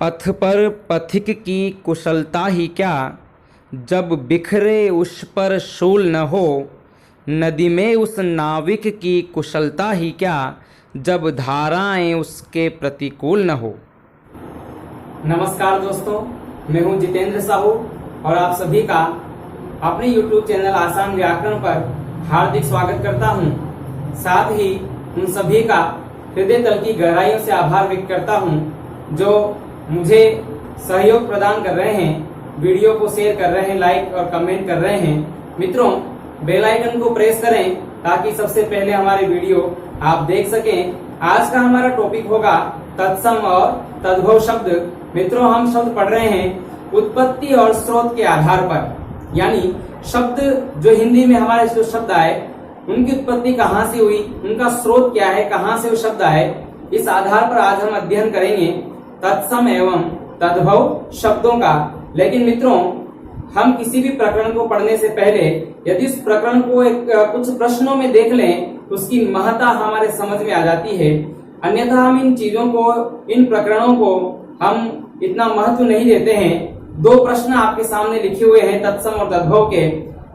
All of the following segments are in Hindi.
पथ पर पथिक की कुशलता ही क्या, जब बिखरे उस पर शूल न हो। नदी में उस नाविक की कुशलता ही क्या, जब धाराएं उसके प्रतिकूल न हो। नमस्कार दोस्तों, मैं हूं जितेंद्र साहू और आप सभी का अपने YouTube चैनल आसान व्याकरण पर हार्दिक स्वागत करता हूं। साथ ही उन सभी का हृदय तल की गहराइयों से आभार व्यक्त करता हूं जो मुझे सहयोग प्रदान कर रहे हैं, वीडियो को शेयर कर रहे हैं, लाइक और कमेंट कर रहे हैं। मित्रों, बेल आइकन को प्रेस करें ताकि सबसे पहले हमारे वीडियो आप देख सकें। आज का हमारा टॉपिक होगा तत्सम और तद्भव शब्द। मित्रों, हम शब्द पढ़ रहे हैं उत्पत्ति और स्रोत के आधार पर, यानी शब्द जो हिंदी में हमारे जो शब्द आए उनकी उत्पत्ति कहाँ से हुई, उनका स्रोत क्या है, कहाँ से वो शब्द आए, इस आधार पर आज हम अध्ययन करेंगे तत्सम एवं तद्भव शब्दों का। लेकिन मित्रों, हम किसी भी प्रकरण को पढ़ने से पहले यदि इस प्रकरण को कुछ प्रश्नों में देख लें तो उसकी महत्ता हमारे समझ में आ जाती है। अन्यथा हम इन चीजों को, इन प्रकरणों को हम इतना महत्व नहीं देते हैं। दो प्रश्न आपके सामने लिखे हुए हैं तत्सम और तद्भव के।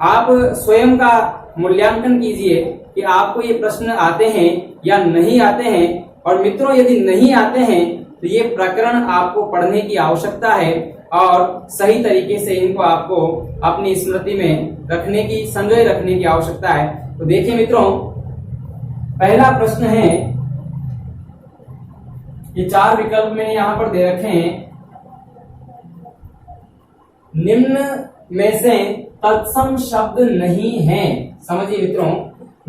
आप स्वयं का मूल्यांकन कीजिए कि आपको ये प्रश्न आते हैं या नहीं आते हैं। और मित्रों, यदि नहीं आते हैं तो ये प्रकरण आपको पढ़ने की आवश्यकता है और सही तरीके से इनको आपको अपनी स्मृति में रखने की, संजोए रखने की आवश्यकता है। तो देखिए मित्रों, पहला प्रश्न है, ये चार विकल्प मैंने यहाँ पर दे रखे हैं। निम्न में से तत्सम शब्द नहीं है। समझिए मित्रों,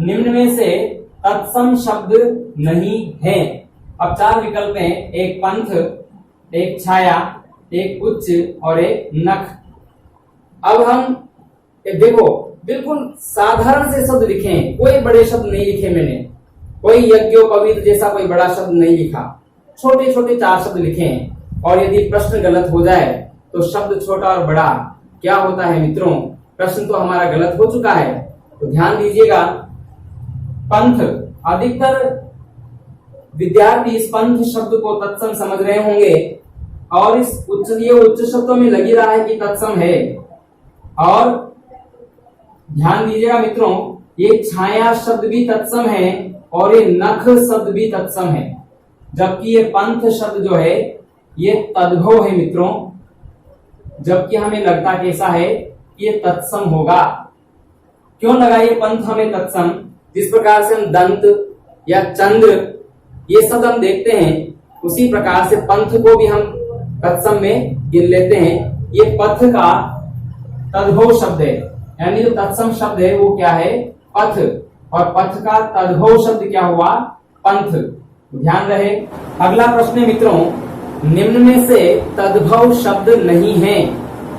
निम्न में से तत्सम शब्द नहीं है। अब चार विकल्प हैं, एक पंथ, एक छाया, एक उच्च और एक नख। अब हम देखो, बिल्कुल साधारण से शब्द लिखे हैं, कोई बड़े शब्द नहीं लिखे मैंने, कोई यज्ञोपवीत जैसा कोई बड़ा शब्द नहीं लिखा, छोटे छोटे चार शब्द लिखे हैं। और यदि प्रश्न गलत हो जाए तो शब्द छोटा और बड़ा क्या होता है मित्रों, प्रश्न तो हमारा गलत हो चुका है। तो ध्यान दीजिएगा, पंथ, अधिकतर विद्यार्थी इस पंथ शब्द को तत्सम समझ रहे होंगे और इस उच्च शब्दों में लगी रहा है कि तत्सम है। और ध्यान दीजिएगा मित्रों, ये छाया शब्द भी तत्सम है और ये नख शब्द भी तत्सम है, जबकि ये पंथ शब्द जो है ये तद्भव है मित्रों। जबकि हमें लगता कैसा है, ये तत्सम होगा। क्यों लगा ये पंथ हमें तत्सम? जिस प्रकार से हम दंत या चंद्र ये शब्द हम देखते हैं, उसी प्रकार से पंथ को भी हम तत्सम में गिन लेते हैं। ये पथ का तद्भव शब्द है, यानी जो तत्सम शब्द है वो क्या है, पथ, और पथ का तद्भव शब्द क्या हुआ, पंथ। ध्यान रहे। अगला प्रश्न है मित्रों, निम्न में से तद्भव शब्द नहीं है।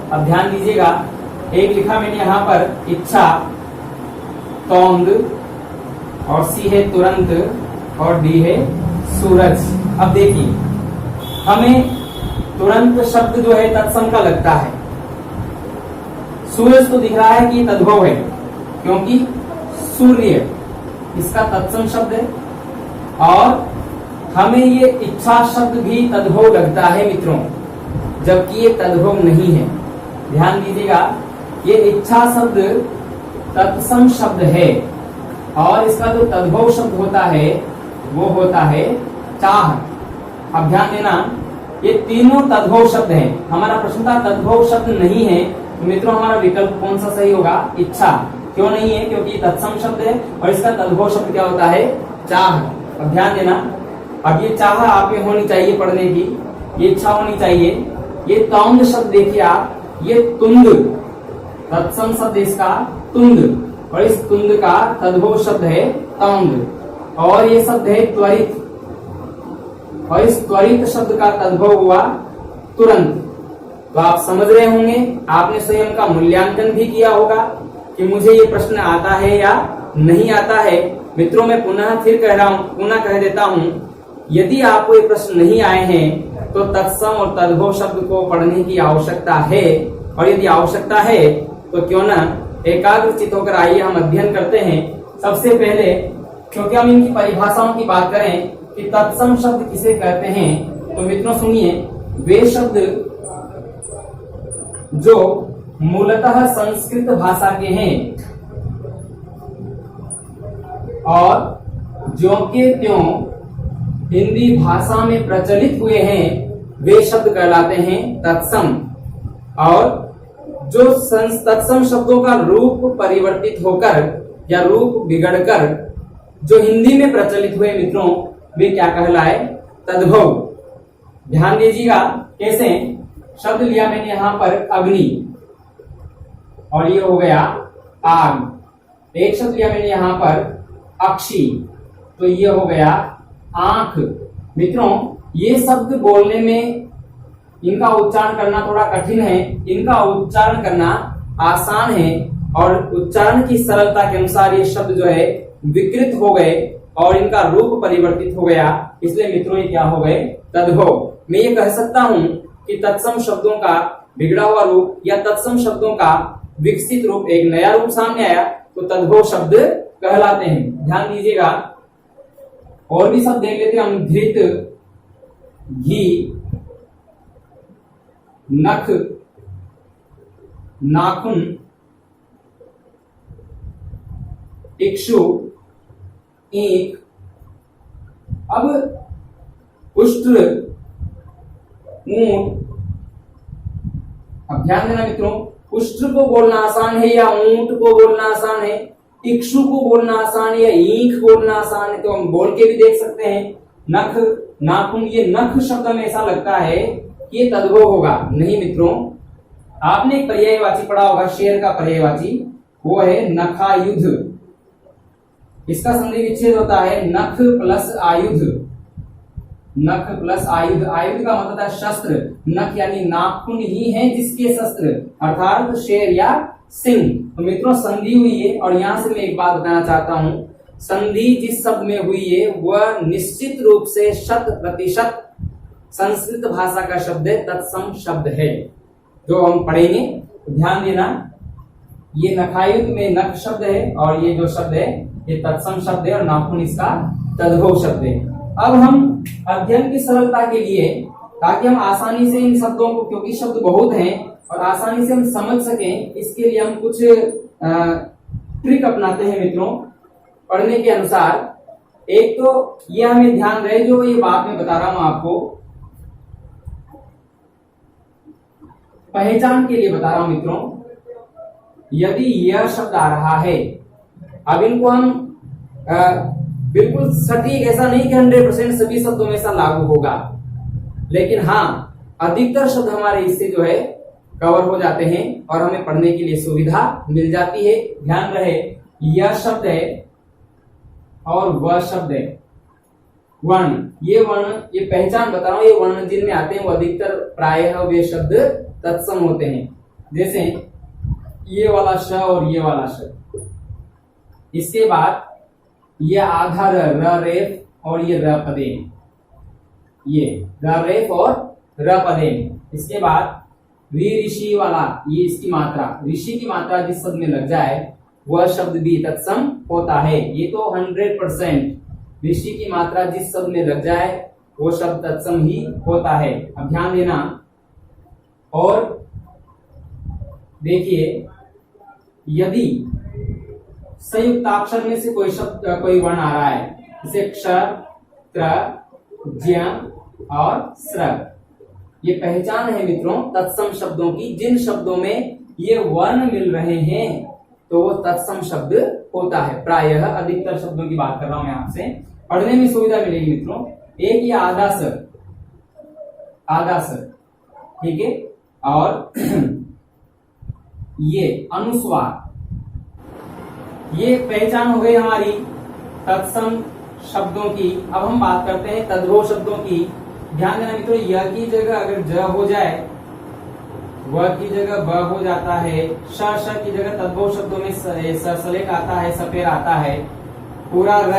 अब ध्यान दीजिएगा, एक लिखा मैंने यहाँ पर इच्छा, तौंद, और सी है तुरंत, और डी है सूरज। अब देखिए, हमें तुरंत शब्द जो है तत्सम का लगता है। सूरज तो दिख रहा है कि तद्भव है, क्योंकि सूर्य इसका तत्सम शब्द है। और हमें ये इच्छा शब्द भी तद्भव लगता है मित्रों, जबकि ये तद्भव नहीं है। ध्यान दीजिएगा, ये इच्छा शब्द तत्सम शब्द है और इसका जो तद्भव शब्द होता है वो होता है चाह। अब ध्यान देना, ये तीनों तद्भव शब्द हैं। हमारा प्रश्न था तद्भव शब्द नहीं है, तो मित्रों हमारा विकल्प कौन सा सही होगा, इच्छा। क्यों नहीं है? क्योंकि तत्सम शब्द है और इसका तद्भव शब्द क्या होता है, चाह। अब ध्यान देना, अब ये चाह आप में होनी चाहिए पढ़ने की, ये इच्छा होनी चाहिए। ये तौंद शब्द देखिए आप, ये तुंद, तत्सम शब्द इसका तुंद, और इस तुंद का तद्भव शब्द है तौंद। और ये शब्द है त्वरित, और इस त्वरित शब्द का तद्भव हुआ तुरंत। तो आप समझ रहे होंगे, आपने स्वयं का मूल्यांकन भी किया होगा कि मुझे ये प्रश्न आता है या नहीं आता है। मित्रों, मैं पुनः फिर कह रहा हूँ, पुनः कह देता हूँ, यदि आपको ये प्रश्न नहीं आए हैं तो तत्सम और तद्भव शब्द को पढ़ने की आवश्यकता है। और यदि आवश्यकता है तो क्यों ना एकाग्रचित होकर आइए हम अध्ययन करते हैं। सबसे पहले, क्योंकि हम इनकी परिभाषाओं की बात करें कि तत्सम शब्द किसे कहते हैं, तो मित्रों सुनिए, वे शब्द जो मूलतः संस्कृत भाषा के हैं और ज्यों के त्यों हिंदी भाषा में प्रचलित हुए हैं वे शब्द कहलाते हैं तत्सम। और जो तत्सम शब्दों का रूप परिवर्तित होकर या रूप बिगड़कर जो हिंदी में प्रचलित हुए मित्रों वे क्या कहलाए? तद्भव। ध्यान दीजिएगा कैसे। शब्द लिया मैंने यहां पर अग्नि और ये हो गया आग। एक शब्द लिया मैंने यहां पर अक्षी, तो ये हो गया आंख। मित्रों ये शब्द बोलने में इनका उच्चारण करना थोड़ा कठिन है, इनका उच्चारण करना आसान है और उच्चारण की सरलता के अनुसार ये शब्द जो है विकृत हो गए और इनका रूप परिवर्तित हो गया, इसलिए मित्रों ये क्या हो गए? तद्भव। मैं ये कह सकता हूं कि तत्सम शब्दों का बिगड़ा हुआ रूप या तत्सम शब्दों का विकसित रूप, एक नया रूप सामने आया तो तद्भव शब्द कहलाते हैं। ध्यान दीजिएगा और भी शब्द देख लेते हैं हम। धृत, घी, नख, नाखून, इक्षु, ईंख। अब उष्ट्र, ऊंट। अब ध्यान देना मित्रों, उष्ट्र को बोलना आसान है या ऊंट को बोलना आसान है, इक्षु को बोलना आसान है या ईंख बोलना आसान है, तो हम बोल के भी देख सकते हैं। नख, नाखून, ये नख शब्द में ऐसा लगता है कि ये तद्भव होगा। नहीं मित्रों, आपने एक पर्यायवाची पढ़ा होगा, शेर का पर्यायवाची, वो है नखायुध। इसका संधि विच्छेद होता है नख प्लस आयुध। नख प्लस आयुध, आयुध का मतलब है शस्त्र। नख यानी नाखून ही है जिसके शस्त्र, अर्थात शेर या सिंह। तो मित्रों संधि हुई है और यहां से मैं एक बात बताना चाहता हूं, संधि जिस शब्द में हुई है वह निश्चित रूप से 100% संस्कृत भाषा का शब्द है, तत्सम शब्द है जो हम पढ़ेंगे। तो ध्यान देना, ये नखायुध में नख शब्द है और ये जो शब्द है ये तत्सम शब्द है और नाखून इसका तद्भव शब्द है। अब हम अध्ययन की सरलता के लिए, ताकि हम आसानी से इन शब्दों को, क्योंकि शब्द बहुत हैं और आसानी से हम समझ सकें, इसके लिए हम कुछ ट्रिक अपनाते हैं मित्रों पढ़ने के अनुसार। एक तो ये हमें ध्यान रहे, जो ये बात मैं बता रहा हूं आपको पहचान के लिए बता रहा हूं मित्रों। यदि यह शब्द आ रहा है, अब इनको हम बिल्कुल सटीक, ऐसा नहीं कि 100% सभी शब्दों में ऐसा लागू होगा, लेकिन हाँ अधिकतर शब्द हमारे इससे जो है कवर हो जाते हैं और हमें पढ़ने के लिए सुविधा मिल जाती है। ध्यान रहे, यह शब्द है और वह शब्द है। वर्ण, ये पहचान बता रहा हूं, ये वर्ण जिनमें आते हैं वो अधिकतर प्रायः वे शब्द तत्सम होते हैं। जैसे ये वाला श और ये वाला श। इसके बाद ये आधा र रेफ और ये र पदेन, ये र रेफ और र पदेन। इसके बाद वी ऋषि वाला, ये इसकी मात्रा, ऋषि की मात्रा जिस शब्द में लग जाए वह शब्द भी तत्सम होता है। ये तो 100% ऋषि की मात्रा जिस शब्द में लग जाए वो शब्द तत्सम ही होता है। अब ध्यान देना और देखिए, यदि संयुक्ताक्षर में से कोई शब्द, कोई वर्ण आ रहा है, जैसे क्ष, त्र, ज्ञ और स्र, ये पहचान है मित्रों तत्सम शब्दों की। जिन शब्दों में ये वर्ण मिल रहे हैं तो वो तत्सम शब्द होता है। प्रायः अधिकतर शब्दों की बात कर रहा हूं मैं आपसे, पढ़ने में सुविधा मिलेगी मित्रों। एक ये आधा सर, ठीक है, और ये अनुस्वार, ये पहचान हो गई हमारी तत्सम शब्दों की। अब हम बात करते हैं तद्भव शब्दों की। ध्यान देना मित्रों, यह की जगह अगर ज हो जाए, वह की जगह ब हो जाता है, श की जगह तद्भव शब्दों में सलेट आता है, सपेर आता है, पूरा र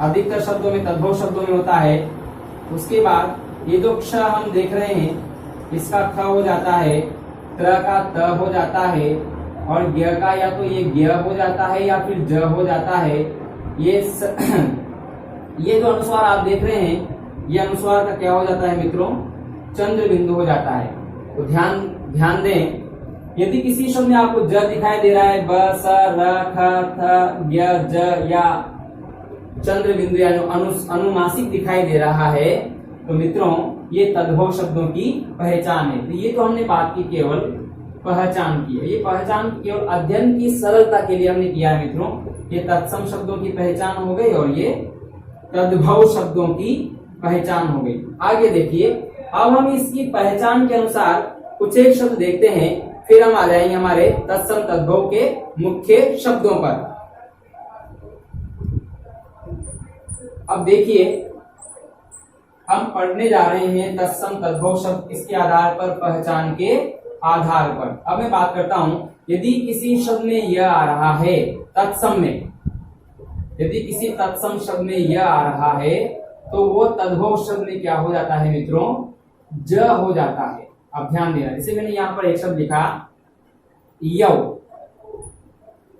अधिकतर शब्दों में तद्भव शब्दों में होता है। उसके बाद ये जो क्ष हम देख रहे हैं, इसका ख हो जाता है, त्र का त हो जाता है और ज्ञ का या तो ये ज्ञ हो जाता है या फिर ज हो जाता है। ये जो अनुस्वार आप देख रहे हैं ये अनुस्वार का क्या हो जाता है मित्रों, चंद्र बिंदु हो जाता है। तो ध्यान दें, यदि किसी शब्द में आपको ज दिखाई दे रहा है, ब स र ख थ य ज या चंद्र बिंदु यानी अनुनासिक दिखाई दे रहा है, तो मित्रों ये तद्भव शब्दों की पहचान है। तो ये तो हमने बात की, केवल पहचान की है। ये पहचान केवल अध्ययन की सरलता के लिए हमने किया है मित्रों। ये तत्सम शब्दों की पहचान हो गई और ये तद्भव शब्दों की पहचान हो गई। आगे देखिए, अब हम इसकी पहचान के अनुसार कुछ एक शब्द देखते हैं, फिर हम आ जाएंगे हमारे तत्सम तद्भव के मुख्य शब्दों पर। अब देखिए, हम पढ़ने जा रहे हैं तत्सम तद्भव शब्द, इसके आधार पर, पहचान के आधार पर। अब मैं बात करता हूं, यदि किसी शब्द में यह आ रहा है तत्सम में, यदि किसी तत्सम शब्द में यह आ रहा है, तो वो तद्भव शब्द में क्या हो जाता है मित्रों, ज हो जाता है। अब ध्यान देना, जैसे मैंने यहां पर एक शब्द लिखा यव,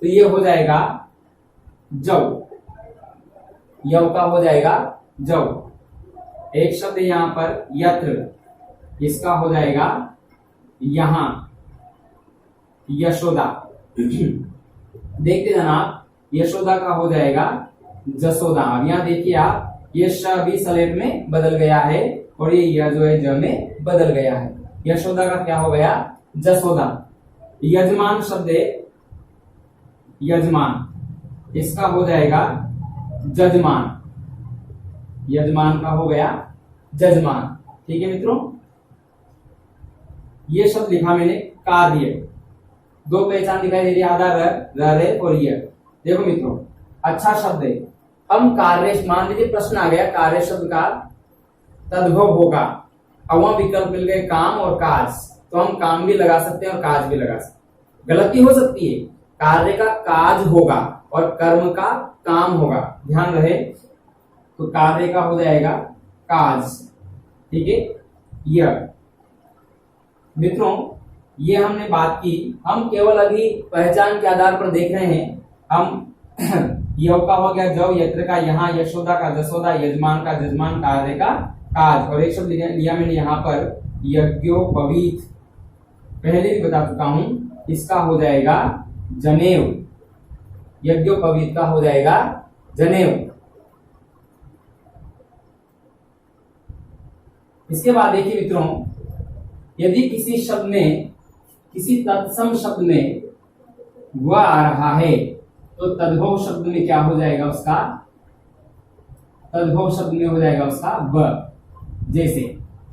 तो ये हो जाएगा जव, यव का हो जाएगा जव। एक शब्द है यहां पर यत्र, इसका हो जाएगा यहां यशोदा। देखते जनाब, यशोदा का हो जाएगा जसोदा। अब यहां देखिए आप, ये श भी सलेट में बदल गया है और ये य जो है ज में बदल गया है। यशोदा का क्या हो गया, जसोदा। यजमान शब्द है यजमान, इसका हो जाएगा जजमान, यजमान का हो गया जजमान। ठीक है मित्रों, ये शब्द लिखा मैंने कार्य, दो पहचान दिखाई दे रही है, आधा र और ये। देखो मित्रों, अच्छा शब्द है। हम कार्य, मान लीजिए प्रश्न आ गया, कार्य शब्द का तद्भव होगा, अब वहां विकल्प मिल गए काम और काज, तो हम काम भी लगा सकते हैं और काज भी लगा सकते हैं। गलती हो सकती है, कार्य का काज होगा और कर्म का काम होगा, ध्यान रहे। तो कार्य का हो जाएगा काज, ठीक है। यह मित्रों, ये हमने बात की, हम केवल अभी पहचान के आधार पर देख रहे हैं। हम यव का हो गया जव, यत्र का यहाँ, यशोदा का जसोदा, यजमान का जजमान, कार्य का काज। और एक शब्द लिया मैंने यहाँ पर यज्ञोपवीत, पहले भी बता चुका हूं, इसका हो जाएगा जनेऊ, यज्ञोपवीत का हो जाएगा जनेऊ। इसके बाद देखिए मित्रों, यदि किसी शब्द में, किसी तत्सम शब्द में वह आ रहा है, तो तद्भव शब्द में क्या हो जाएगा उसका, तद्भव शब्द में हो जाएगा उसका व। जैसे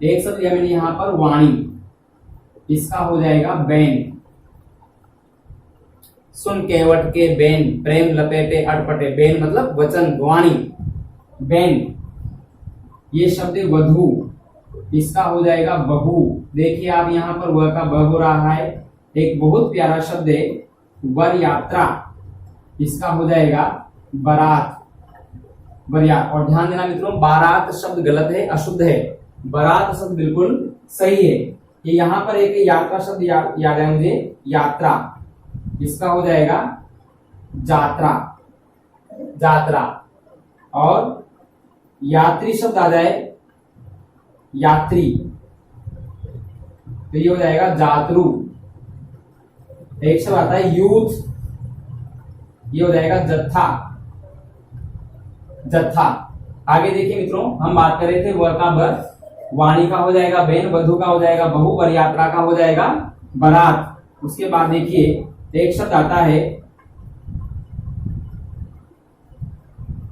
एक शब्द लिया मैंने यहां पर वाणी, इसका हो जाएगा बैन। सुन केवट के बैन, प्रेम लपेटे अटपटे, बैन मतलब वचन, वाणी, बैन। ये शब्द वधु, इसका हो जाएगा बहु। देखिए आप यहाँ पर वह का ब हो रहा है। एक बहुत प्यारा शब्द है वर यात्रा, इसका हो जाएगा बारात, बरियात। और ध्यान देना मित्रों, बारात शब्द गलत है, अशुद्ध है, बारात शब्द बिल्कुल सही है। कि यहाँ पर एक यात्रा शब्द याद है मुझे, यात्रा, इसका हो जाएगा जात्रा, जात्रा। और यात्री शब्द आ जाए यात्री, तो ये हो जाएगा जातरू। एक शब्द आता है यूथ, ये हो जाएगा जत्था, जत्था। आगे देखिए मित्रों, हम बात कर रहे थे व का बर, वाणी का हो जाएगा बेन, वधु का हो जाएगा बहु, वर यात्रा का हो जाएगा बारात। उसके बाद देखिए एक शब्द आता है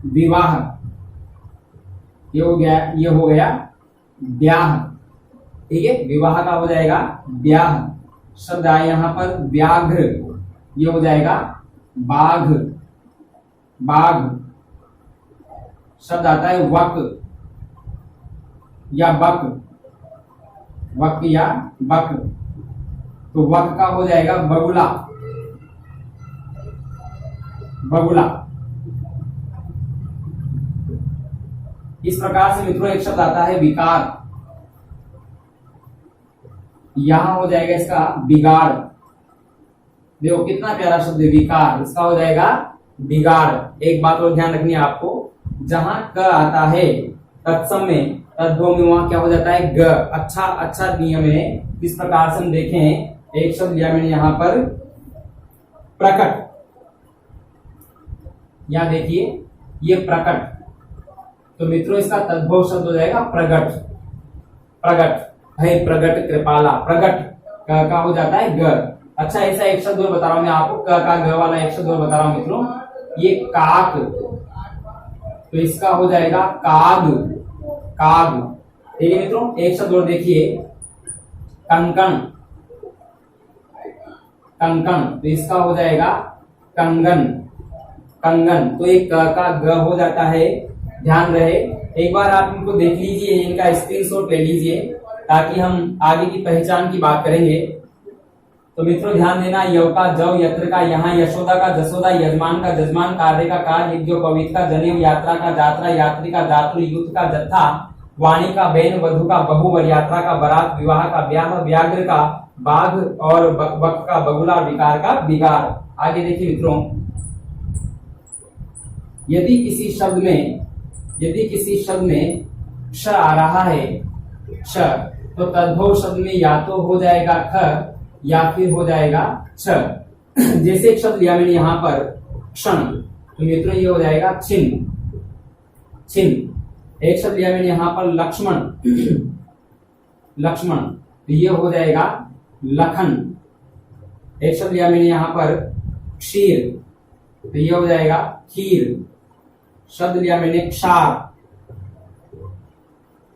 विवाह, ये हो गया ब्याह, ठीक है। विवाह का हो जाएगा ब्याह। शब्द आए यहां पर व्याघ्र, ये हो जाएगा बाघ, बाघ। शब्द आता है वक या बक, वक या बक, तो वक का हो जाएगा बगुला, बगुला। इस प्रकार से मित्रों एक शब्द आता है विकार, यहां हो जाएगा इसका बिगाड़। देखो कितना प्यारा शब्द है विकार, इसका हो जाएगा बिगाड़। एक बात और ध्यान रखनी है आपको, जहां क आता है तत्सम में, तद्भव में वहां क्या हो जाता है ग। अच्छा अच्छा नियम है। इस प्रकार से हम देखें, एक शब्द लिया मैंने यहां पर प्रकट, यहां देखिए ये प्रकट, तो मित्रों इसका तद्भव शब्द हो जाएगा प्रगट। प्रगट है प्रगट कृपाला, प्रगट का हो जाता है ग। अच्छा ऐसा एक शब्द और बता रहा हूं मैं आपको, क का ग वाला एक शब्द और बता रहा हूं मित्रों, ये काक, तो इसका हो जाएगा काग। काग, ठीक है मित्रों। एक शब्द और देखिए कंकण, कंकण, तो इसका हो जाएगा कंगन। कंगन, तो एक क का ग हो जाता है, ध्यान रहे। एक बार आप इनको देख लीजिए, इनका स्क्रीनशॉट ले लीजिए ताकि हम आगे की पहचान की बात करेंगे। तो मित्रों ध्यान देना, यव का जव, यत्र का यहाँ, यशोदा का जसोदा, यजमान का जजमान, कार्य का कार, यज्ञ पवित्र का जनेऊ, यात्रा का जात्रा, यात्री का जातु, युद्ध का जत्था, वाणी का बैन, वधु का बहु, यात्रा का बारात, विवाह का ब्याह, व्याघ्र का बाघ और बक का बगुला, विकार का बिगार। आगे देखिए मित्रों, यदि किसी शब्द में क्ष आ रहा है, क्ष, तो तद्भव शब्द में या तो हो जाएगा ख या फिर हो जाएगा छ। जैसे एक शब्द लिया मैंने यहां पर क्षण, तो मित्रों ये हो जाएगा छिन्न, छिन्न। एक शब्द लिया मैंने यहां पर लक्ष्मण, लक्ष्मण, तो ये हो जाएगा लखन। एक शब्द लिया मैंने यहां पर क्षीर, तो ये हो जाएगा खीर। शब्द लिया मैंने क्षार,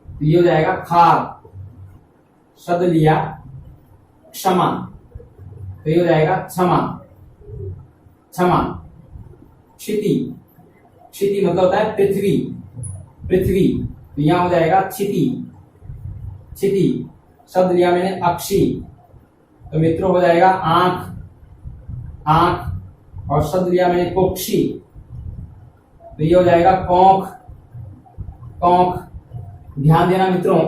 तो ये हो जाएगा खार। शब्द लिया क्षमा, तो ये हो जाएगा क्षमा, क्षमा। क्षिति, क्षिति मतलब होता है पृथ्वी, पृथ्वी, तो यहां हो जाएगा क्षिति, क्षिति। शब्द लिया मैंने अक्षी, तो मित्रों हो जाएगा आंख, आंख। और शब्द लिया मैंने कोक्षी, तो ये हो जाएगा कोंख, कोंख। ध्यान देना मित्रों,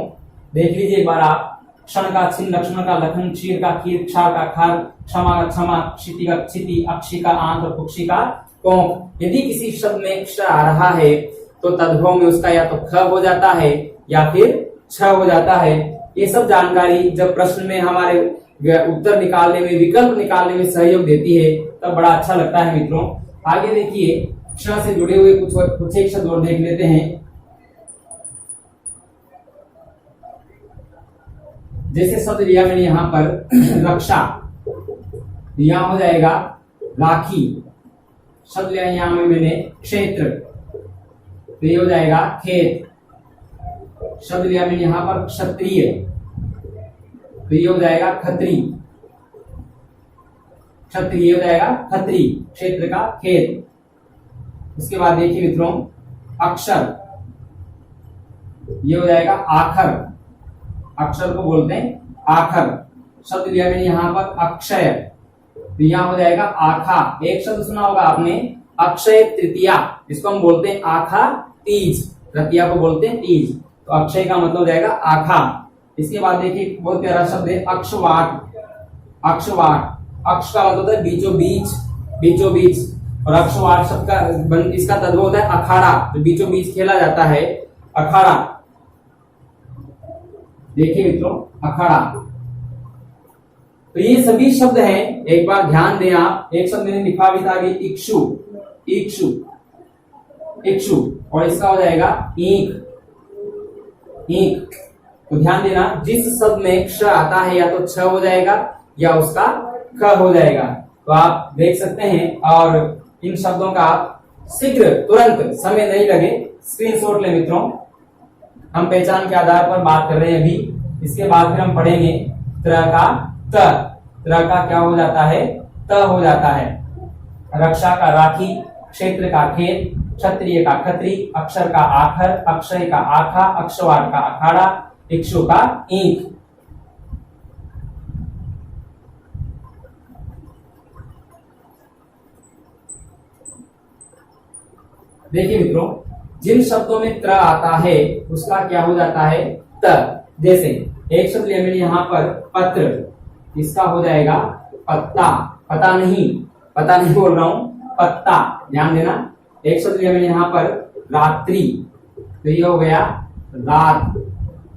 देख लीजिए एक बार आप, क्षण का छिन्न, लक्ष्मण का लखन, क्षीर का खीर, क्षार का खार, क्षमा का क्षमा, क्षिति का क्षिति, अक्षी का आंख और कुक्षी का कोंख। यदि किसी शब्द में क्ष आ रहा है तो तद्भव में उसका या तो ख हो जाता है या फिर छ हो जाता है। ये सब जानकारी जब प्रश्न में हमारे उत्तर निकालने में, विकल्प निकालने में सहयोग देती है तब बड़ा अच्छा लगता है मित्रों। आगे देखिए, क्ष से जुड़े हुए कुछ एक शब्द और देख लेते हैं। जैसे शब्द लिया मैंने यहां पर रक्षा, यहां हो जाएगा राखी। शब्द लिया यहां में मैंने क्षेत्र, तो ये हो जाएगा खेत। शब्द लिया मैंने यहां पर क्षत्रिय, तो ये हो जाएगा खत्री। क्षत्रिय हो जाएगा खत्री, क्षेत्र का खेत। उसके बाद देखिए मित्रों, अक्षर, ये हो जाएगा आखर। अक्षर को बोलते हैं आखर। शब्द लिया मैंने यहां पर अक्षय, तो यहां हो जाएगा आखा। एक शब्द सुना होगा आपने अक्षय तृतीया, इसको हम बोलते हैं आखा तीज, तृतीया को बोलते हैं तीज, तो अक्षय का मतलब हो जाएगा आखा। इसके बाद देखिए बहुत प्यारा शब्द है अक्षवाट। अक्षवाट, अक्ष का मतलब होता है बीचों बीच, बीचों बीच। और अक्षवाट शब्द का इसका तद्भव होता है अखाड़ा, जो बीचों बीच खेला जाता है, अखाड़ा। देखिए मित्रों, अखाड़ा। तो ये सभी शब्द हैं, एक बार ध्यान दें आप। एक शब्द मैंने लिखा भी था अभी, इक्षु, इक्षु, इक्षु, और इसका हो जाएगा ईंख, ईंख। तो ध्यान देना, जिस शब्द में क्ष आता है या तो छ हो जाएगा या उसका क हो जाएगा। तो आप देख सकते हैं, और इन शब्दों का शीघ्र, तुरंत, समय नहीं लगे, स्क्रीनशॉट ले मित्रों। हम पहचान के आधार पर बात कर रहे हैं अभी। इसके बाद फिर हम पढ़ेंगे त्र का त। त्र का क्या हो जाता है? त हो जाता है। रक्षा का राखी, क्षेत्र का खेत, क्षत्रिय का खत्री, अक्षर का आखर, अक्षय का आखा, अक्षवाट का अखाड़ा, इक्षु का ईंख। देखिए मित्रों, जिन शब्दों में त्र आता है उसका क्या हो जाता है? त। जैसे एक शब्द लिया मैंने यहाँ पर पत्र, इसका हो जाएगा पत्ता। पता नहीं बोल रहा हूं, पत्ता, ध्यान देना। एक शब्द लिया मैंने यहाँ पर रात्रि, तो ये हो गया रात।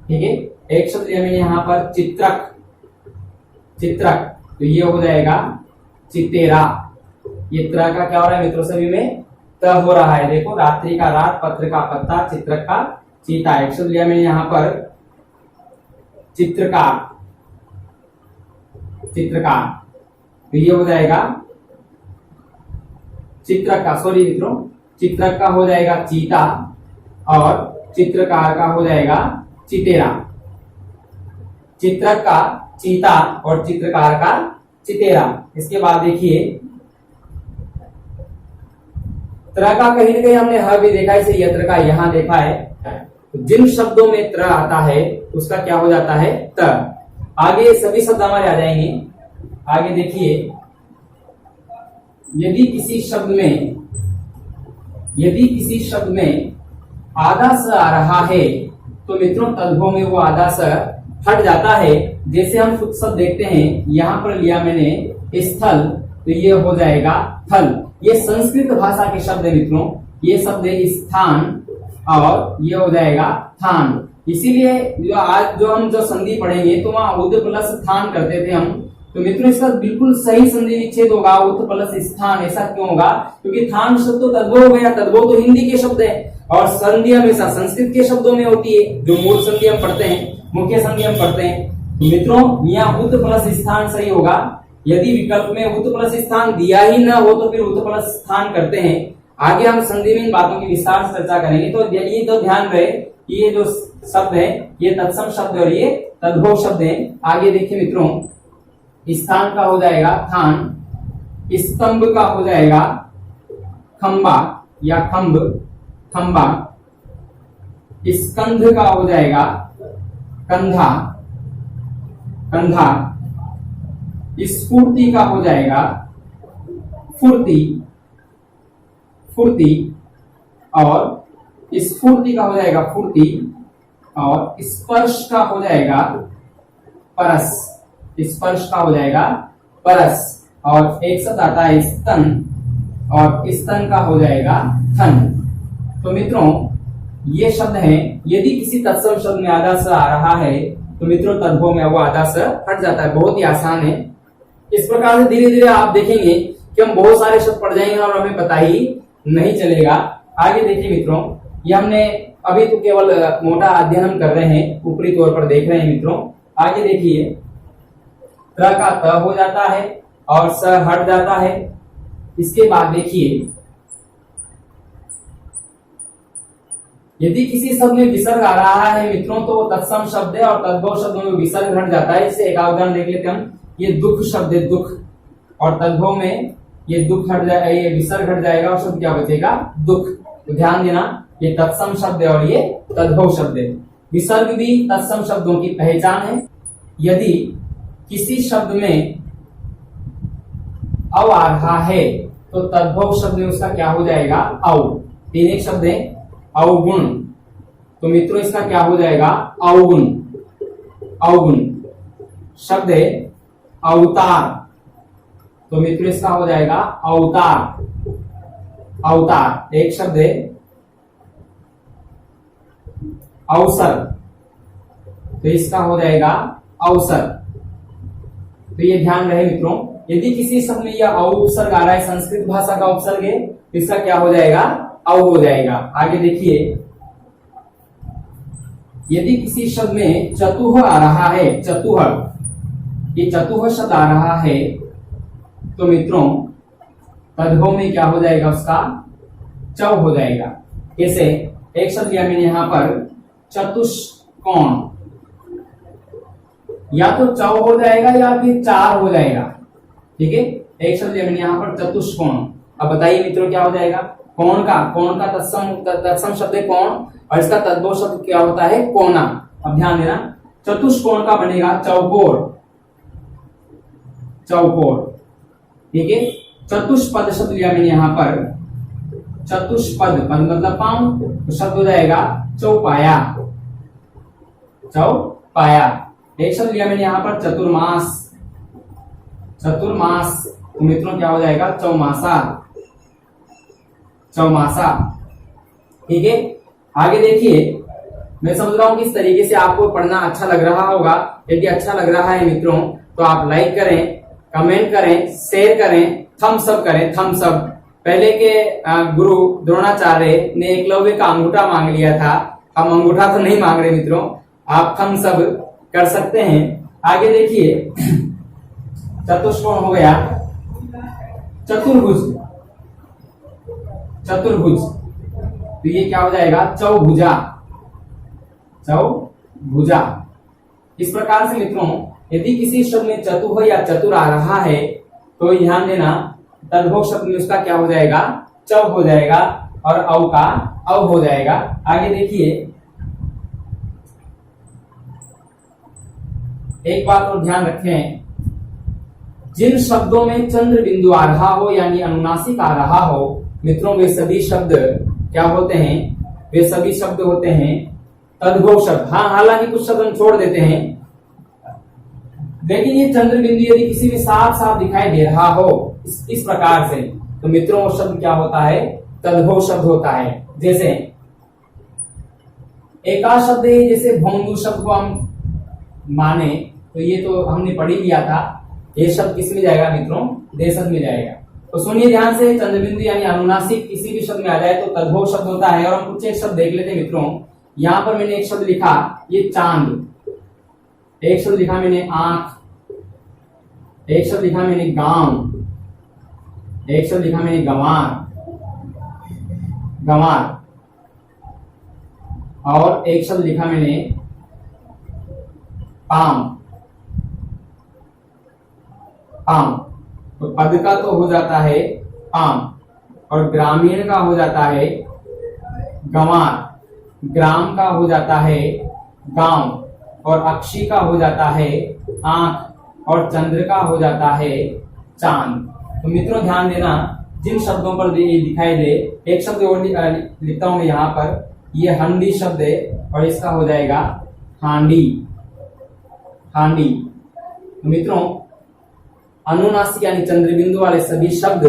ठीक है, एक शब्द लिया मैंने यहाँ पर चित्रक, चित्रक, तो ये हो जाएगा चितेरा। ये त्र का क्या हो रहा है मित्रों, सभी में त हो रहा है। देखो, रात्रि का रात, पत्र का पत्ता, चित्रक का चीता। एक शब्द लिया मैंने यहाँ पर चित्रकार, चित्रकार, तो ये हो जाएगा चित्रक का, सॉरी मित्रों, चित्रक का हो जाएगा चीता और चित्रकार का हो जाएगा चितेरा। चित्रक का चीता और चित्रकार का चितेरा। इसके बाद देखिए त्र का कहीं ना कहीं हमने ह भी देखा है, इसे यत्र का यहां देखा है। तो जिन शब्दों में त्र आता है उसका क्या हो जाता है, त। आगे सभी शब्द हमारे आ जाएंगे। आगे देखिए, यदि किसी शब्द में आधा स आ रहा है तो मित्रों तद्भव में वो आधा स हट जाता है। जैसे हम कुछ शब्द देखते हैं, यहाँ पर लिया मैंने स्थल, तो ये हो जाएगा थल। ये संस्कृत भाषा के शब्द है मित्रों, ये शब्द है स्थान और ये हो जाएगा थान। इसीलिए आज हम संधि पढ़ेंगे तो वहां उद प्लस स्थान करते थे हम, तो मित्रों इसका बिल्कुल सही संधि विच्छेद होगा उद प्लस स्थान। ऐसा क्यों होगा, क्योंकि थान शब्द तो तद्भव हो गया, तद्भव तो हिंदी के शब्द है और संधि हमेशा संस्कृत के शब्दों में होती है। जो मूल संधि हम पढ़ते हैं, मुख्य संधि हम पढ़ते हैं, तो मित्रों यहाँ उद प्लस स्थान सही होगा। यदि विकल्प में उत प्लस स्थान दिया ही ना हो तो फिर उत प्लस स्थान करते हैं। आगे हम संधि में इन बातों की विस्तार से चर्चा करेंगे। तो ये तो ध्यान रहे कि ये जो शब्द है ये तत्सम शब्द और ये तद्भव शब्द है। आगे देखिए मित्रों, स्थान का हो जाएगा थान, स्तंभ का हो जाएगा खंबा या खंभ, खंबा, स्कंध का हो जाएगा कंधा, कंधा, स्फूर्ति का हो जाएगा फुर्ती, फुर्ती, और स्फूर्ति का हो जाएगा फुर्ती, और स्पर्श का हो जाएगा परस, स्पर्श का हो जाएगा परस, और एक शब्द आता है स्तन, और स्तन का हो जाएगा थन। तो मित्रों ये शब्द हैं। यदि किसी तत्सम शब्द में आधा स आ रहा है तो मित्रों तद्भव में वो आधा स हट जाता है। बहुत ही आसान है। इस प्रकार से धीरे धीरे आप देखेंगे कि हम बहुत सारे शब्द पढ़ जाएंगे और हमें पता ही नहीं चलेगा। आगे देखिए मित्रों, ये हमने अभी तो केवल मोटा अध्ययन हम कर रहे हैं, ऊपरी तौर पर देख रहे हैं मित्रों। आगे देखिए, त्र का त हो जाता है और स हट जाता है। इसके बाद देखिए, यदि किसी शब्द में विसर्ग आ रहा है मित्रों तो वो तत्सम शब्द है और तद्भव शब्द में विसर्ग हट जाता है। इससे एक उदाहरण देख लेते हैं हम। ये दुख शब्द है, दुख, और तद्भव में ये दुख हट जाएगा, ये विसर्ग हट जाएगा और शब्द क्या बचेगा, दुख। तो ध्यान देना, ये तत्सम शब्द है और ये तद्भव शब्द है। विसर्ग भी तत्सम शब्दों की पहचान है। यदि किसी शब्द में अव आ रहा है तो तद्भव शब्द में उसका क्या हो जाएगा, अव। तीन एक शब्द है अवगुण, तो मित्रों इसका क्या हो जाएगा, अवगुण, अवगुण। शब्द है अवतार, तो मित्रों इसका हो जाएगा अवतार, अवतार। एक शब्द है अवसर, तो इसका हो जाएगा अवसर। तो ये ध्यान रहे मित्रों, यदि किसी शब्द में यह उपसर्ग आ रहा है, संस्कृत भाषा का उपसर्ग है, तो इसका क्या हो जाएगा, अव हो जाएगा। आगे देखिए, यदि किसी शब्द में चतुह आ रहा है, चतुह, ये चतुह शब्द आ रहा है तो मित्रों तद्भव में क्या हो जाएगा, उसका चौ हो जाएगा। कैसे, एक शब्द लिया मैंने यहां पर चतुष्कोण, या तो चौ हो जाएगा या फिर चार हो जाएगा। ठीक है, एक शब्द लिया मैंने यहां पर चतुष्कोण। अब बताइए मित्रों क्या हो जाएगा, कोण का तत्सम शब्द है कोण, और इसका तद्भव शब्द क्या होता है, कोना। अब ध्यान देना, चतुष्कोण का बनेगा चौकोर, चौकोर। ठीक है, चतुष्पद शब्द लिया मैंने यहां पर, चतुष्पद, पद मतलब पांव, तो शब्द हो जाएगा चौपाया, चौपाया। एक शब्द लिया मैंने यहां पर चतुर्मास, चतुर्मास, तो मित्रों क्या हो जाएगा, चौमासा, चौमासा। ठीक है, आगे देखिए मैं समझ रहा हूँ कि इस तरीके से आपको पढ़ना अच्छा लग रहा होगा। यदि अच्छा लग रहा है मित्रों तो आप लाइक करें, कमेंट करें, शेयर करें, थम्स अप करें, थम्स अप। पहले के गुरु द्रोणाचार्य ने एकलव्य का अंगूठा मांग लिया था, हम अंगूठा तो नहीं मांग रहे मित्रों, आप थम्स अप कर सकते हैं। आगे देखिए, चतुष्कोण हो गया, चतुर्भुज, चतुर्भुज तो ये क्या हो जाएगा, चौभुजा, चौभुजा। इस प्रकार से मित्रों यदि किसी शब्द में चतु हो या चतुर आ रहा है तो ध्यान देना, तद्भव शब्द में उसका क्या हो जाएगा, चौ हो जाएगा और औ का अव हो जाएगा। आगे देखिए, एक बात और ध्यान रखें, जिन शब्दों में चंद्र बिंदु आ रहा हो यानी अनुनासिक आ रहा हो मित्रों, वे सभी शब्द क्या होते हैं, वे सभी शब्द होते हैं तद्भव शब्द। हाँ, हालांकि कुछ शब्द हम छोड़ देते हैं, लेकिन ये चंद्र बिंदु यदि किसी में साफ साफ दिखाई दे रहा हो इस प्रकार से तो मित्रों वो शब्द क्या होता है, तद्भव शब्द होता है। जैसे एका शब्द है, जैसे भोंदू शब्द को हम माने तो ये तो हमने पढ़ ही लिया था, ये शब्द किस में जाएगा मित्रों, देशज में जाएगा। तो सुनिए ध्यान से, चंद्रबिंदु यानी अनुनासिक किसी भी शब्द में आ जाए तो तद्भव शब्द होता है। और हम कुछ एक शब्द देख लेते हैं मित्रों। यहां पर मैंने एक शब्द लिखा, ये चांद, एक शब्द लिखा मैंने आंख, एक शब्द लिखा मैंने गांव, एक शब्द लिखा मैंने गंवार, गंवार, और एक शब्द लिखा मैंने पाम, पाम। तो पद का तो हो जाता है पाम और ग्रामीण का हो जाता है गंवार, ग्राम का हो जाता है गांव और अक्षी का हो जाता है आंख और चंद्र का हो जाता है चांद। तो मित्रों ध्यान देना, जिन शब्दों पर दिखाई दे, एक शब्द और लिखता हूं मैं यहाँ पर, ये हंडी शब्द है और इसका हो जाएगा हांडी, हांडी। तो मित्रों अनुनासिक यानी चंद्रबिंदु वाले सभी शब्द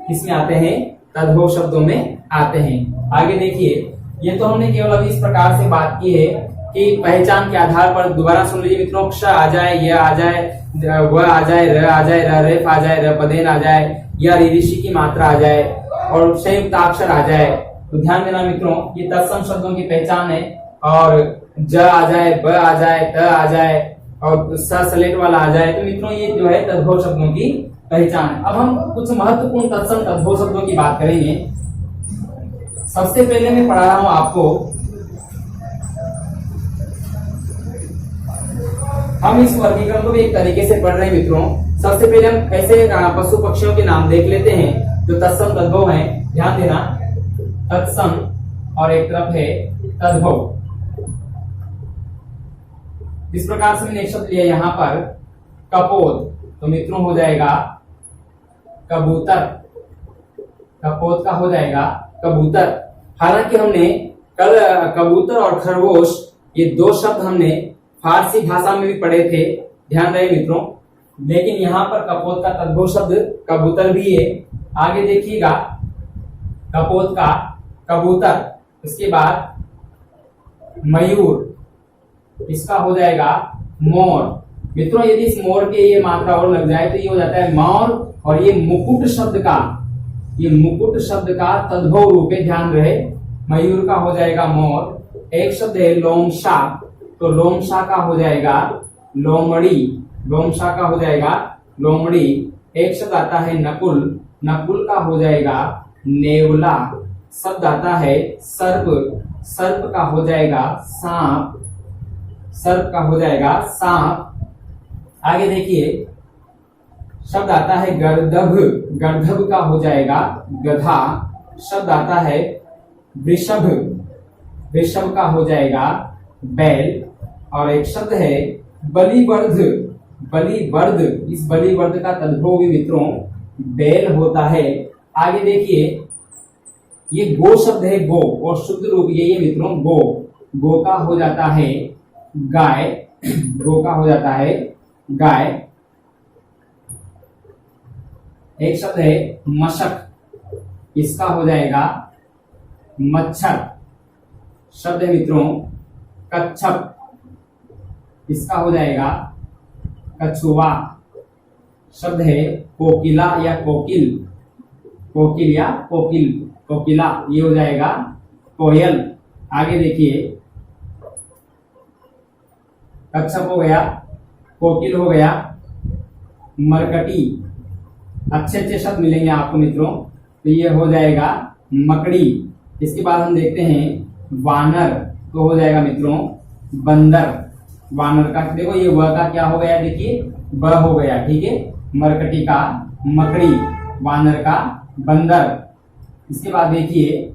किसमें आते हैं, तद्भव शब्दों में आते हैं। आगे देखिए, ये तो हमने केवल अभी इस प्रकार से बात की है कि पहचान के आधार पर, दोबारा सुन लीजिए मित्रों, क्ष आ जाए, य आ जाए, व आ जाए, र आ जाए, रेफ आ जाए, रपदेन आ जाए, या ऋषि की मात्रा आ जाए और संयुक्त अक्षर आ जाए। तो ध्यान देना मित्रों, ये तत्सम शब्दों की पहचान है। और ज आ जाए, ब आ जाए, त आ जाए और सलेट वाला आ जाए, तो मित्रों ये जो है तद्भव शब्दों की पहचान है। अब हम कुछ महत्वपूर्ण तत्सम तद्भव शब्दों की बात करेंगे। सबसे पहले मैं पढ़ा रहा हूं आपको, हम इस वर्गीकरण को भी एक तरीके से पढ़ रहे हैं मित्रों। सबसे पहले हम ऐसे पशु पक्षियों के नाम देख लेते हैं जो तत्सम तद्भव हैं। ध्यान देना, तत्सम और एक तरफ है तद्भव। इस प्रकार से मैंने एक शब्द लिया यहाँ पर कपोत, तो मित्रों हो जाएगा कबूतर, कपोत का हो जाएगा कबूतर। हालांकि हमने कल कबूतर और खरगोश ये दो शब्द हमने फारसी भाषा में भी पढ़े थे, ध्यान रहे मित्रों, लेकिन यहाँ पर कपोत का तद्भव शब्द कबूतर भी है। आगे देखिएगा, कपोत का कबूतर, इसके बाद मयूर, इसका हो जाएगा मोर। मित्रों यदि इस मोर के ये मात्रा और लग जाए तो ये हो जाता है मोर। और ये मुकुट शब्द का, ये मुकुट शब्द का तद्भव रूप है, ध्यान रहे, मयूर का हो जाएगा मोर। एक शब्द है लोमशा, तो लोमशा का हो जाएगा लोमड़ी, लोमशा का हो जाएगा लोमड़ी। एक शब्द आता है नकुल, नकुल का हो जाएगा नेवला। शब्द आता है सर्प, सर्प का हो जाएगा सांप, सर्प का हो जाएगा सांप। आगे देखिए, शब्द आता है गर्दभ, गर्दभ का हो जाएगा गधा। शब्द आता है वृषभ, वृषभ का हो जाएगा बैल। और एक शब्द है बलिवर्ध, बलिवर्ध, इस बलिवर्ध का तद्भव भी मित्रों बैल होता है। आगे देखिए, ये गो शब्द है गो, और शुद्ध रूप ये मित्रों गो, गो का हो जाता है गाय, गो का हो जाता है गाय। एक शब्द है मशक, इसका हो जाएगा मच्छर। शब्द है मित्रों कच्छप, इसका हो जाएगा कछुआ। शब्द है कोकिला या कोकिल, कोकिल या कोकिल, कोकिला, ये हो जाएगा कोयल। आगे देखिए, कच्छप हो गया, कोकिल हो गया, मरकटी, अच्छे अच्छे शब्द मिलेंगे आपको मित्रों, तो ये हो जाएगा मकड़ी। इसके बाद हम देखते हैं वानर, तो हो जाएगा मित्रों बंदर। वानर का देखो ये व का क्या हो गया, देखिए ब हो गया, ठीक है। मरकटी का मकड़ी, वानर का बंदर। इसके बाद देखिए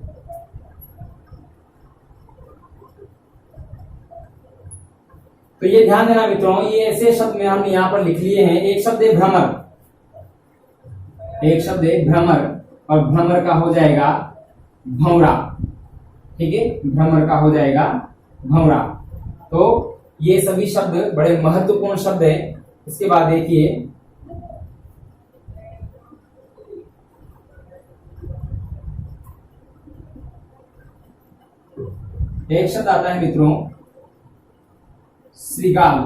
तो ये ध्यान देना मित्रों, ये ऐसे शब्द में हम यहाँ पर लिख लिए हैं। एक शब्द है भ्रमर, एक शब्द है भ्रमर, और भ्रमर का हो जाएगा भंवरा, ठीक है। भ्रमर का हो जाएगा भंवरा। तो ये सभी शब्द बड़े महत्वपूर्ण शब्द हैं। इसके बाद देखिए एक शब्द आता है मित्रों श्रीगाल,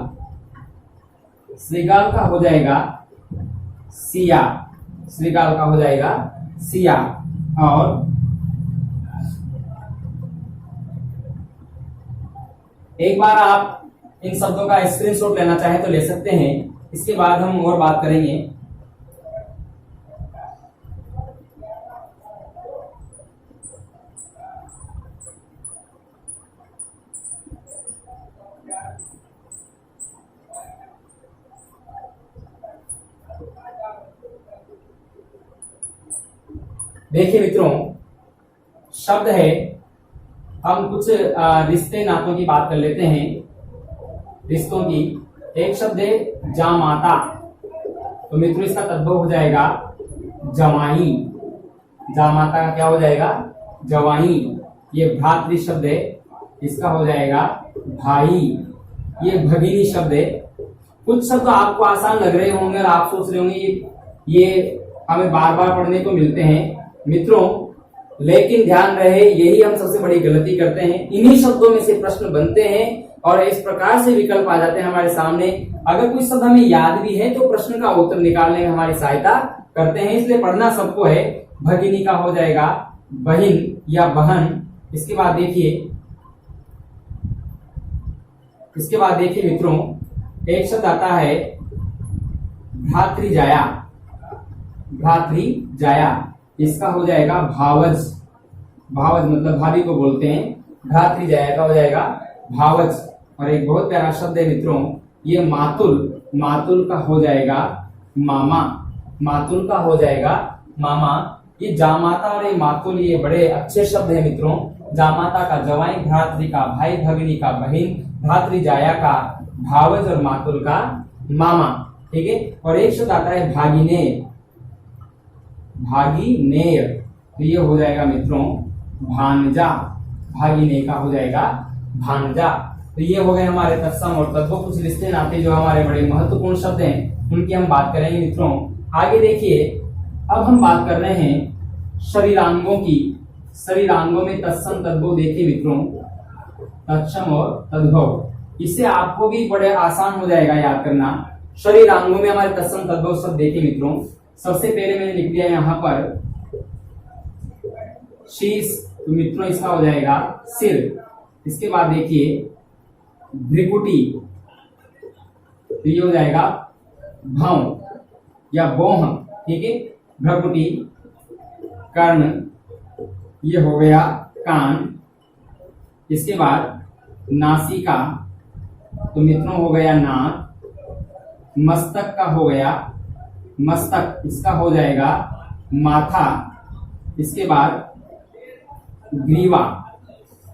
श्रीगाल का हो जाएगा सिया, श्रीगाल का हो जाएगा सिया। और एक बार आप इन शब्दों का स्क्रीनशॉट लेना चाहें तो ले सकते हैं, इसके बाद हम और बात करेंगे। देखिए मित्रों, शब्द है, हम कुछ रिश्ते नातों की बात कर लेते हैं, रिश्तों की। एक शब्द है जामाता, तो मित्रों इसका तद्भव हो जाएगा जवाई। जामाता का क्या हो जाएगा, जवाई। ये भ्रातृ शब्द है, इसका हो जाएगा भाई। ये भगिनी शब्द है। कुछ शब्द आपको आसान लग रहे होंगे और आप सोच रहे होंगे ये हमें बार बार पढ़ने को मिलते हैं मित्रों, लेकिन ध्यान रहे यही हम सबसे बड़ी गलती करते हैं। इन्हीं शब्दों में से प्रश्न बनते हैं और इस प्रकार से विकल्प आ जाते हैं हमारे सामने। अगर कुछ शब्द हमें याद भी है तो प्रश्न का उत्तर निकालने में हमारी सहायता करते हैं, इसलिए पढ़ना सबको है। भगिनी का हो जाएगा बहिन या बहन। इसके बाद देखिए मित्रों, एक शब्द आता है भ्रातृजाया, भ्रातृजाया, इसका हो जाएगा भावज। भावज मतलब भाभी को बोलते हैं, भ्रातृजाया का हो जाएगा भावज। और एक बहुत प्यारा शब्द है मित्रों, ये मातुल, मातुल का हो जाएगा मामा, मातुल का हो जाएगा मामा। ये जामाता और ये मातुल ये बड़े अच्छे शब्द है मित्रों। जामाता का जवाई, भ्रातृ का भाई, भगिनी का बहिन, भ्रातृजाया का भावज और मातुल का मामा, ठीक है। और एक शब्द आता है भागिनेर, भागिनेर, तो ये हो जाएगा मित्रों भांजा। भागिने का हो जाएगा भांजा। तो ये हो गए हमारे तत्सम और तद्भव कुछ रिश्ते नाते जो हमारे बड़े महत्वपूर्ण शब्द हैं, उनकी हम बात करेंगे मित्रों। आगे देखिए, अब हम बात कर रहे हैं शरीरांगों की। शरीरांगों में तत्सम तद्भव देखिए मित्रों, तत्सम और तद्भव, इससे आपको भी बड़े आसान हो जाएगा याद करना। शरीरांगों में हमारे तत्सम तद्भव शब्द देखिए मित्रों। सबसे पहले मैंने लिख दिया यहाँ पर शीश, तो मित्रों इसका हो जाएगा सिर। इसके बाद देखिए भ्रिकुटी, तो ये हो जाएगा भौं या बोह, ठीक है। भ्रकुटी, कर्ण, ये हो गया कान। इसके बाद नासिका, तो मित्रों हो गया नाक। मस्तक का हो गया मस्तक, इसका हो जाएगा माथा। इसके बाद ग्रीवा,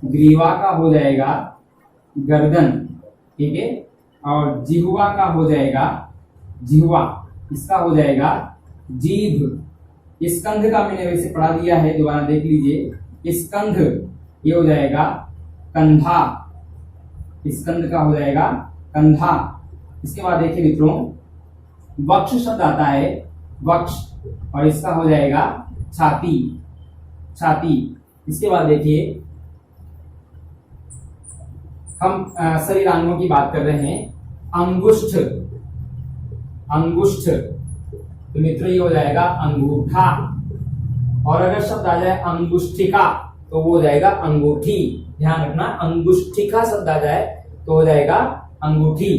ग्रीवा का हो जाएगा गर्दन, ठीक है। और जिह्वा का हो जाएगा जिह्वा, इसका हो जाएगा जीभ। स्कंध का मैंने वैसे पढ़ा दिया है, दोबारा देख लीजिए। स्कंध, ये हो जाएगा कंधा, स्कंध का हो जाएगा कंधा। इसके बाद देखिए मित्रों वक्ष शब्द आता है, वक्ष, और इसका हो जाएगा छाती, छाती। इसके बाद देखिए हम शरीरांगों की बात कर रहे हैं। अंगुष्ठ, अंगुष्ठ, तो मित्रों ये हो जाएगा अंगूठा। और अगर शब्द आ जाए अंगुष्ठिका तो वो हो जाएगा अंगूठी। ध्यान रखना, अंगुष्ठिका शब्द आ जाए तो हो जाएगा अंगूठी।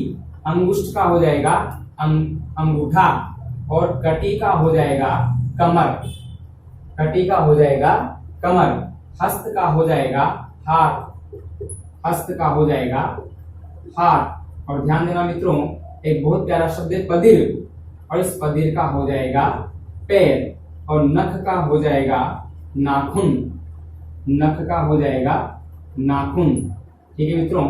अंगुष्ठ का हो जाएगा अंगूठा, और कटी का हो जाएगा कमर, कटी का हो जाएगा कमर। हस्त का हो जाएगा हाथ, हस्त का हो जाएगा हाथ। और ध्यान देना मित्रों, एक बहुत प्यारा शब्द है पदिर, और इस पदिर का हो जाएगा पैर। और नख का हो जाएगा नाखून, नख का हो जाएगा नाखून। ठीक है मित्रों,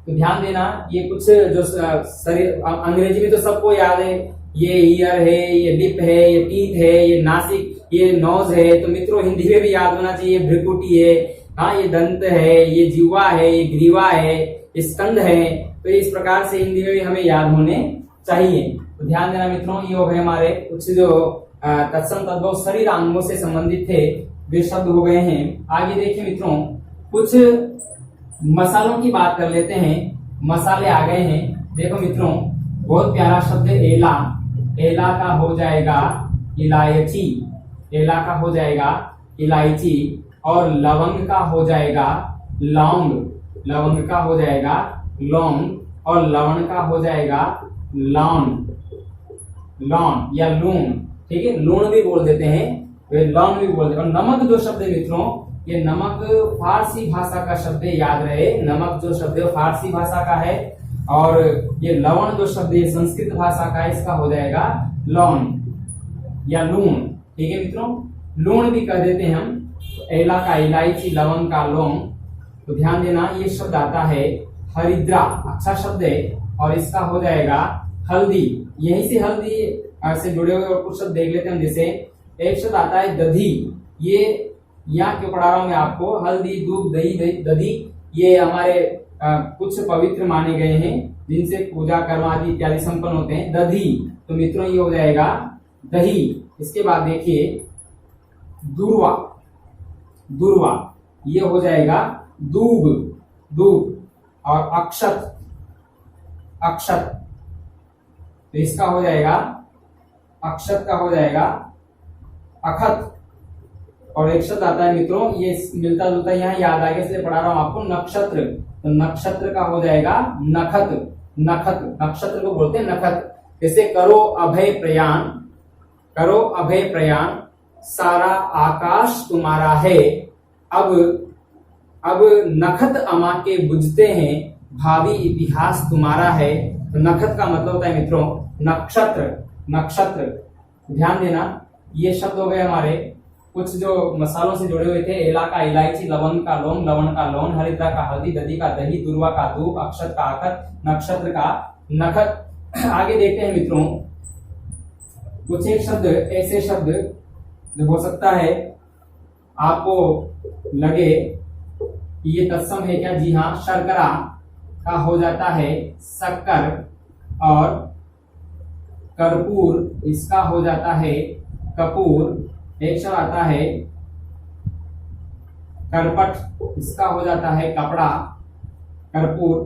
तो ध्यान देना, ये कुछ जो शरीर, अंग्रेजी में तो सबको याद है, ये ईयर है, ये लिप है, ये टीथ है, ये नासिक, ये नोज है। तो मित्रों हिंदी में भी याद होना चाहिए, भ्रुकुटी है, हाँ ये दंत है, ये जिह्वा है, ये ग्रीवा है, ये स्कंध है। तो इस प्रकार से हिंदी में भी हमें याद होने चाहिए। तो ध्यान देना मित्रों, ये हो गए हमारे कुछ जो तत्सम तद्भव शरीर अंगों से संबंधित थे वे शब्द हो गए हैं। आगे देखिए मित्रों, कुछ मसालों की बात कर लेते हैं। मसाले आ गए हैं। देखो मित्रों, बहुत प्यारा शब्द है एला। एला का हो जाएगा इलायची, एला का हो जाएगा इलायची। और लवंग का हो जाएगा लौंग, लवंग का हो जाएगा लौंग। और लवण का हो जाएगा लौंग, लौंग या लूण। ठीक है, लूण भी बोल देते हैं, वे लौंग भी बोल देते हैं। और नमक जो शब्द है मित्रों, ये नमक फारसी भाषा का शब्द है, याद रहे। नमक जो शब्द है फारसी भाषा का है। और ये लवण जो शब्द है संस्कृत भाषा का है, इसका हो जाएगा लौन या लूण। ठीक है मित्रों, लूण भी कह देते हैं हम। तो एला का इलायची, लवंग का लौंग। तो ध्यान देना, ये शब्द आता है हरिद्रा, अच्छा शब्द है। और इसका हो जाएगा हल्दी। यहीं से हल्दी से जुड़े हुए और कुछ शब्द देख लेते हैं। जैसे एक शब्द आता है दधी, ये यहाँ क्यों पढ़ा रहा हूं मैं आपको, हल्दी, दूध, दही, दधी, ये हमारे कुछ पवित्र माने गए हैं जिनसे पूजा कर्म आदि इत्यादि संपन्न होते हैं। दधी, तो मित्रों ये हो जाएगा दही। इसके बाद देखिए दूर्वा, दूर्वा, ये हो जाएगा दूब, दूब। और अक्षत, अक्षत, तो इसका हो जाएगा अक्षत का हो जाएगा अखत। और एक शब्द आता है मित्रों, ये मिलता जुलता यहाँ याद आ गया इसलिए पढ़ा रहा हूं आपको, नक्षत्र। तो नक्षत्र का हो जाएगा नखत, नखत, नक्षत्र को बोलते हैं नखत। जैसे करो अभय प्रयाण, करो अभय प्रयाण, सारा आकाश तुम्हारा है, अब नखत अमा के बुझते हैं, भावी इतिहास तुम्हारा है। तो नखत का मतलब होता है मित्रों नक्षत्र, नक्षत्र। ध्यान देना, ये शब्द हो गए हमारे कुछ जो मसालों से जुड़े हुए थे। एला का इलायची, लवंग का लौंग, लवण का लौन, हरिद्रा का हल्दी, दधी का दही, दूर्वा का दूब, अक्षत का अखत, नक्षत्र का नखत। आगे देखते हैं मित्रों, कुछ एक शब्द, ऐसे शब्द जो हो सकता है आपको लगे कि ये तत्सम है क्या। जी हाँ, शर्करा का हो जाता है शक्कर। और कर्पूर, इसका हो जाता है कपूर। एक शब्द आता है करपट, इसका हो जाता है कपड़ा, कर्पूर।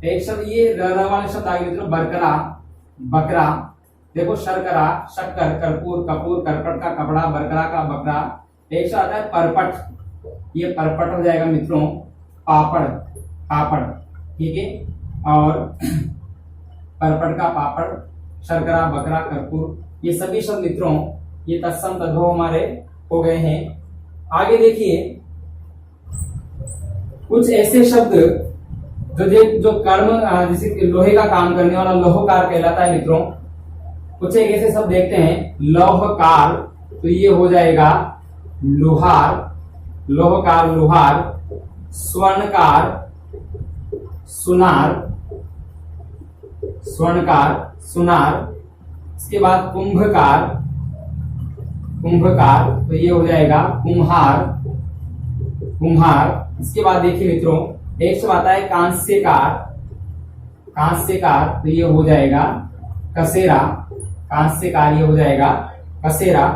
एक शब्द ये र वाले शब्द आगे मित्रों बरकरा, बकरा। देखो शर्करा, शक्कर, कर्पूर, कपूर, करपट का कपड़ा, बरकरा का बकरा। एक शब्द आता है परपट, ये परपट हो जाएगा मित्रों पापड़, पापड़। ठीक है, और परपट का पापड़, शर्करा, बकरा, कर्पूर, ये सभी शब्द मित्रों ये तत्सम तद्भव हमारे हो गए हैं। आगे देखिए कुछ ऐसे शब्द जो कर्म, जैसे लोहे का काम करने वाला लोहकार कहलाता है मित्रों। कुछ एक ऐसे शब्द देखते हैं, लौहकार, तो ये हो जाएगा लोहार, लोहकार लोहार। स्वर्णकार, सुनार, स्वर्णकार सुनार। इसके बाद कुंभकार, कुंभकार, तो ये हो जाएगा कुम्हार, कुम्हार। इसके बाद देखिए मित्रों एक शब्द आता है कांस्यकार, कांस्यकार, तो ये हो जाएगा कसेरा, कांस्यकार, ये हो जाएगा कसेरा।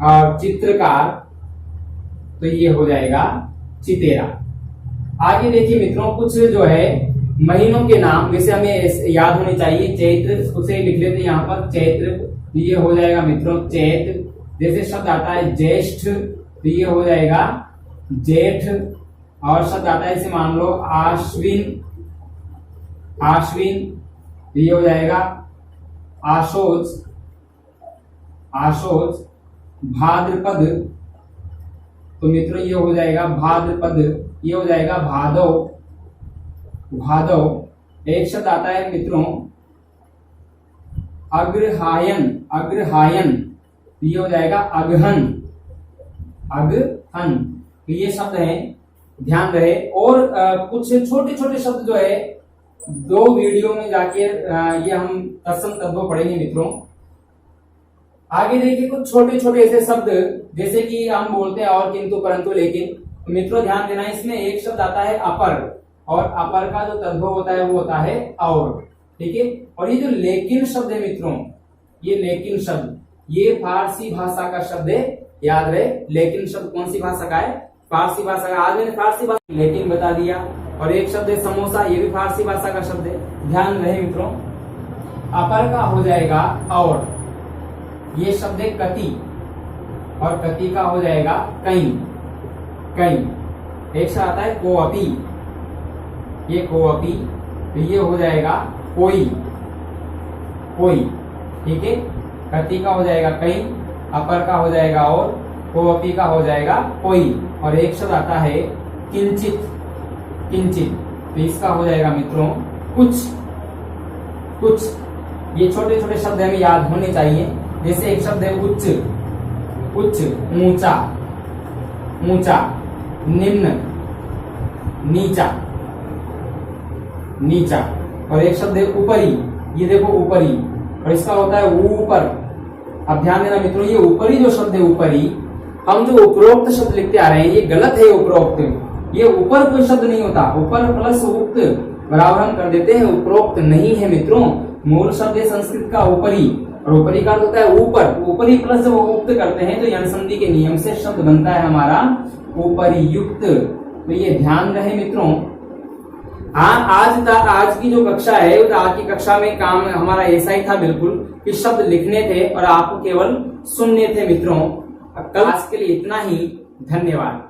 और चित्रकार, तो ये हो जाएगा चितेरा। आगे देखिए मित्रों, कुछ जो है महीनों के नाम वैसे हमें याद होने चाहिए। चैत्र, उसे लिख लेते हैं यहाँ पर चैत्र, ये हो जाएगा मित्रों चैत्र। जैसे शब्द आता है ज्येष्ठ, तो ये हो जाएगा जेठ। और शब्द आता है जैसे मान लो आश्विन, आश्विन, तो ये हो जाएगा आशोज, आशोज। भाद्रपद, तो मित्रों ये हो जाएगा भाद्रपद, ये हो जाएगा भादव, भादव। एक शब्द आता है मित्रों अग्रहायन, अग्रहायन, ये हो जाएगा अगहन, अगहन। तो ये शब्द है, ध्यान रहे। और कुछ छोटे छोटे शब्द जो है 2 वीडियो में जाके ये हम तत्सम तद्भव पढ़ेंगे मित्रों। आगे देखिए कुछ छोटे छोटे ऐसे शब्द जैसे कि हम बोलते हैं और, किंतु, परंतु, लेकिन। तो मित्रों ध्यान देना, इसमें एक शब्द आता है अपर, और अपर का जो तद्भव होता है वो होता है और, ठीक है। और ये जो लेकिन शब्द है मित्रों, ये लेकिन शब्द, ये फारसी भाषा का शब्द है, याद रहे। लेकिन शब्द कौन सी भाषा का है? फारसी भाषा का। आज मैंने फारसी भाषा लेकिन बता दिया। और एक शब्द है समोसा, ये भी फारसी भाषा का शब्द है, ध्यान रहे मित्रों। अपर का हो जाएगा और, ये शब्द है कति, और कति का हो जाएगा कई, कई। एक शब्द आता है कोअपी, ये कोअपी, तो ये हो जाएगा कोई, कोई, ठीक है। कति का हो जाएगा कई, अपर का हो जाएगा और, कोअपी का हो जाएगा कोई। और एक शब्द आता है किंचित, किंचित, तो इसका हो जाएगा मित्रों कुछ, कुछ। ये छोटे छोटे शब्द हमें याद होने चाहिए। जैसे एक शब्द है उच्च, उच्च, ऊंचा, ऊंचा, निम्न, नीचा, नीचा। और एक शब्द है ऊपरी, ये देखो ऊपरी, और इसका होता है ऊपर। अब ध्यान देना मित्रों, ये ऊपरी जो शब्द है ऊपरी, हम जो उपरोक्त शब्द लिखते आ रहे हैं ये गलत है। उपरोक्त, ये ऊपर कोई शब्द नहीं होता, ऊपर प्लस उक्त बराबर हम कर देते हैं, उपरोक्त नहीं है मित्रों। मूल शब्द है संस्कृत का ऊपरी, और ऊपरी का होता है ऊपर। ऊपरी प्लस जब उक्त करते हैं तो यंसंधि के नियम से शब्द बनता है हमारा ऊपरी युक्त। तो ये ध्यान रहे मित्रों। आज की जो कक्षा है, आज की कक्षा में काम हमारा ऐसा ही था बिल्कुल, कि शब्द लिखने थे और आपको केवल सुनने थे मित्रों। कल आज के लिए इतना ही, धन्यवाद।